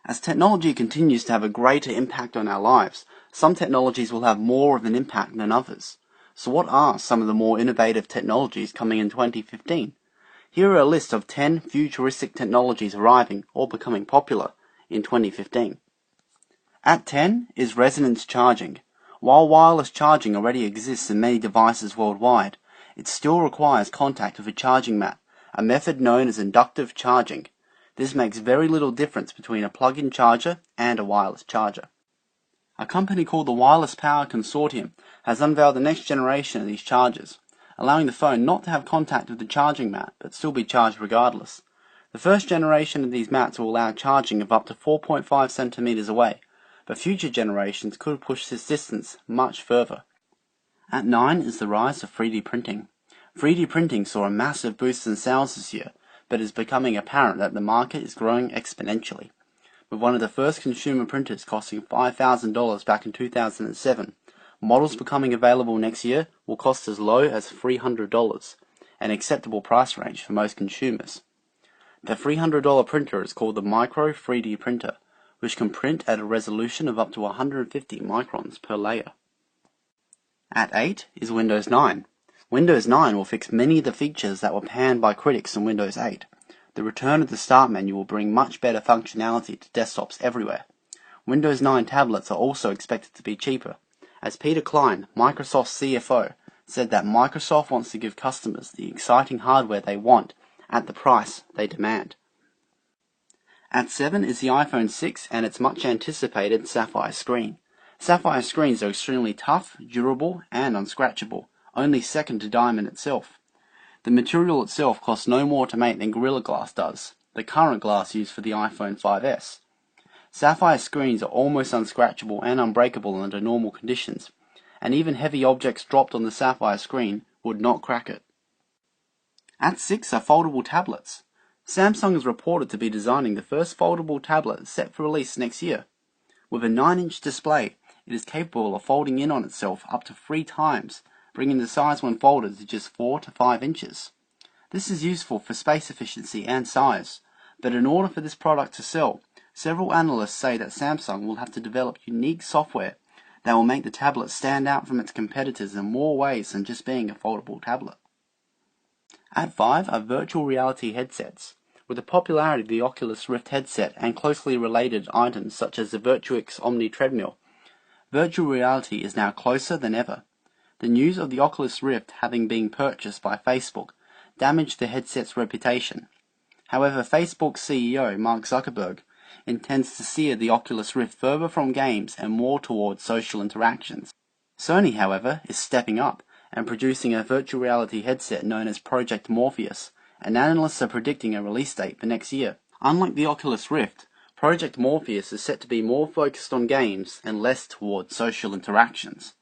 As technology continues to have a greater impact on our lives, some technologies will have more of an impact than others. So what are some of the more innovative technologies coming in 2015? Here are a list of 10 futuristic technologies arriving or becoming popular in 2015. At 10 is resonance charging. While wireless charging already exists in many devices worldwide, it still requires contact with a charging mat, a method known as inductive charging. This makes very little difference between a plug-in charger and a wireless charger. A company called the Wireless Power Consortium has unveiled the next generation of these chargers, allowing the phone not to have contact with the charging mat but still be charged regardless. The first generation of these mats will allow charging of up to 4.5 centimeters away, but future generations could push this distance much further. At 9 is the rise of 3D printing. 3D printing saw a massive boost in sales this year, but it is becoming apparent that the market is growing exponentially. With one of the first consumer printers costing $5,000 back in 2007, models becoming available next year will cost as low as $300, an acceptable price range for most consumers. The $300 printer is called the Micro 3D printer, which can print at a resolution of up to 150 microns per layer. At 8 is Windows 9. Windows 9 will fix many of the features that were panned by critics in Windows 8. The return of the Start menu will bring much better functionality to desktops everywhere. Windows 9 tablets are also expected to be cheaper, as Peter Klein, Microsoft's CFO, said that Microsoft wants to give customers the exciting hardware they want at the price they demand. At 7 is the iPhone 6 and its much anticipated Sapphire screen. Sapphire screens are extremely tough, durable, and unscratchable, only second to diamond itself. The material itself costs no more to make than Gorilla Glass does, the current glass used for the iPhone 5S. Sapphire screens are almost unscratchable and unbreakable under normal conditions, and even heavy objects dropped on the Sapphire screen would not crack it. At 6 are foldable tablets. Samsung is reported to be designing the first foldable tablet set for release next year. With a 9-inch display, it is capable of folding in on itself up to 3 times, bringing the size when folded to just 4 to 5 inches. This is useful for space efficiency and size, but in order for this product to sell, several analysts say that Samsung will have to develop unique software that will make the tablet stand out from its competitors in more ways than just being a foldable tablet. At 5 are virtual reality headsets. With the popularity of the Oculus Rift headset and closely related items such as the Virtuix Omni treadmill, virtual reality is now closer than ever. The news of the Oculus Rift having been purchased by Facebook damaged the headset's reputation. However, Facebook's CEO, Mark Zuckerberg, intends to steer the Oculus Rift further from games and more towards social interactions. Sony, however, is stepping up and producing a virtual reality headset known as Project Morpheus, and analysts are predicting a release date for next year. Unlike the Oculus Rift, Project Morpheus is set to be more focused on games and less towards social interactions.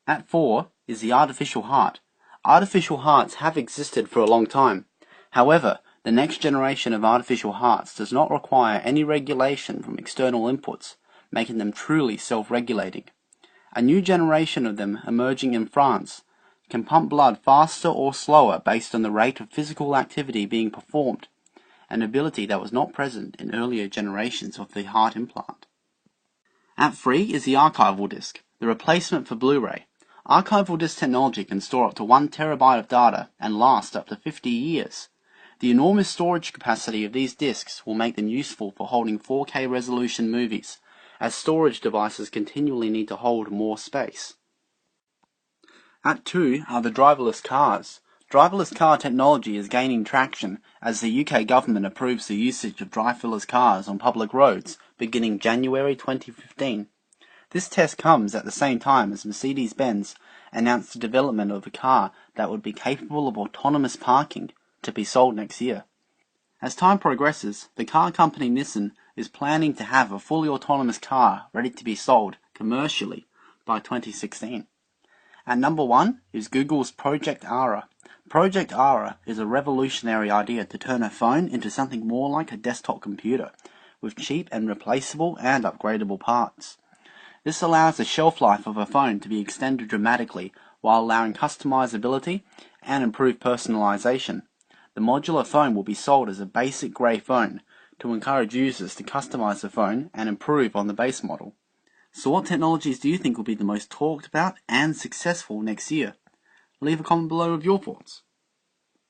At 4 is the artificial heart. Artificial hearts have existed for a long time. However, the next generation of artificial hearts does not require any regulation from external inputs, making them truly self-regulating. A new generation of them emerging in France can pump blood faster or slower based on the rate of physical activity being performed, an ability that was not present in earlier generations of the heart implant. At 3 is the archival disk, the replacement for Blu-ray. Archival disk technology can store up to 1 terabyte of data and last up to 50 years. The enormous storage capacity of these disks will make them useful for holding 4K resolution movies, as storage devices continually need to hold more space. At 2 are the driverless cars. Driverless car technology is gaining traction as the UK government approves the usage of driverless cars on public roads beginning January 2015. This test comes at the same time as Mercedes-Benz announced the development of a car that would be capable of autonomous parking to be sold next year. As time progresses, the car company Nissan is planning to have a fully autonomous car ready to be sold commercially by 2016. At number 1 is Google's Project Ara. Project Ara is a revolutionary idea to turn a phone into something more like a desktop computer, with cheap and replaceable and upgradable parts. This allows the shelf life of a phone to be extended dramatically while allowing customizability and improved personalization. The modular phone will be sold as a basic grey phone, to encourage users to customize the phone and improve on the base model. So what technologies do you think will be the most talked about and successful next year? Leave a comment below with your thoughts.